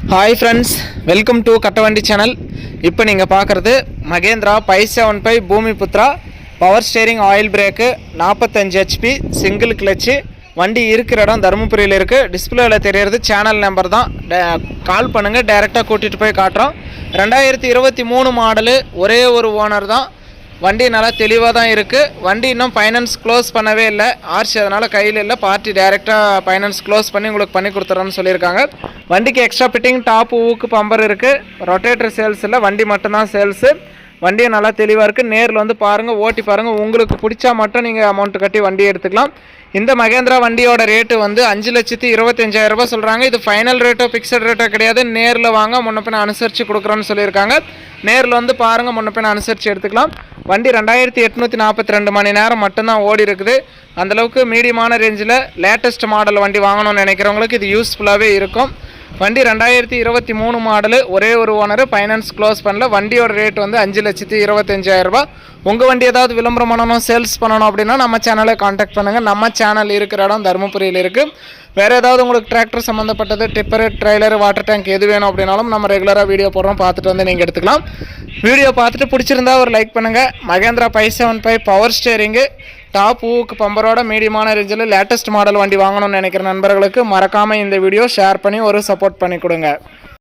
Hi friends, welcome to Kattavandi channel. இப்போ நீங்கள் பார்க்குறது Mahindra 575 Bhoomiputra power steering oil brake 45 HP single clutch. வண்டி இருக்கிற இடம் தருமபுரியில் இருக்குது. டிஸ்பிளேவில் தெரியறது சேனல் நம்பர் தான். கால் பண்ணுங்கள், டைரெக்டாக கூட்டிகிட்டு போய் காட்டுறோம். 2023 மாடலு, ஒரே ஒரு ஓனர் தான். வண்டி நல்லா தெளிவாக தான் இருக்குது. வண்டி இன்னும் ஃபைனான்ஸ் க்ளோஸ் பண்ணவே இல்லை, ஆர்சி அதனால் கையில் இல்லை. பார்ட்டி டைரெக்டாக ஃபைனான்ஸ் க்ளோஸ் பண்ணி உங்களுக்கு பண்ணி கொடுத்துறோன்னு சொல்லியிருக்காங்க. வண்டிக்கு எக்ஸ்ட்ரா ஃபிட்டிங் டாப்பு ஊக்கு பம்பர் இருக்குது. ரொட்டேட்டர் சேல்ஸ் இல்லை, வண்டி மட்டும்தான் சேல்ஸு. வண்டியை நல்லா தெளிவாக இருக்குது. நேரில் வந்து பாருங்கள், ஓட்டி பாருங்கள். உங்களுக்கு பிடிச்சா மட்டும் நீங்கள் அமௌண்ட் கட்டி வண்டி எடுத்துக்கலாம். இந்த மகேந்திரா வண்டியோட ரேட்டு வந்து 5,25,000 சொல்கிறாங்க. இது ஃபைனல் ரேட்டோ ஃபிக்ஸட் ரேட்டோ கிடையாது. நேரில் வாங்க, முன்ன பின்ன அனுசரித்து கொடுக்குறோன்னு சொல்லியிருக்காங்க. நேரில் வந்து பாருங்கள், முன்ன பின்ன அனுசரித்து எடுத்துக்கலாம். வண்டி 2842 மணி நேரம் மட்டும்தான் ஓடி இருக்குது. அந்தளவுக்கு மீடியமான ரேஞ்சில் லேட்டஸ்ட் மாடல் வண்டி வாங்கணும்னு நினைக்கிறவங்களுக்கு இது யூஸ்ஃபுல்லாகவே இருக்கும். வண்டி 2023 மாடலு, ஒரே ஒரு ஓனர், ஃபைனான்ஸ் க்ளோஸ் பண்ணல. வண்டியோட ரேட் வந்து 5,25,000. உங்கள் வண்டி ஏதாவது விளம்பரம் பண்ணணும், சேல்ஸ் பண்ணணும் அப்படின்னா நம்ம சேனலை காண்டாக்ட் பண்ணுங்கள். நம்ம சேனல் இருக்கிற இடம் தருமபுரியில் இருக்குது. வேறு ஏதாவது உங்களுக்கு டிராக்டர் சம்மந்தப்பட்டது, டிப்பரு, ட்ரெய்லர், வாட்டர் டேங்க் எது வேணும் அப்படின்னாலும் நம்ம ரெகுலராக வீடியோ போடுறோம், பார்த்துட்டு வந்து நீங்கள் எடுத்துக்கலாம். வீடியோ பார்த்துட்டு பிடிச்சிருந்தா ஒரு லைக் பண்ணுங்கள். மகேந்திரா 575 பவர் ஸ்டேரிங்கு டாப் ஊக்கு பம்பரோட மீடியமான ரேஞ்சில் லேட்டஸ்ட் மாடல் வண்டி வாங்கணும்னு நினைக்கிற நண்பர்களுக்கு மறக்காமல் இந்த வீடியோ ஷேர் பண்ணி ஒரு சப்போர்ட் பண்ணி கொடுங்க.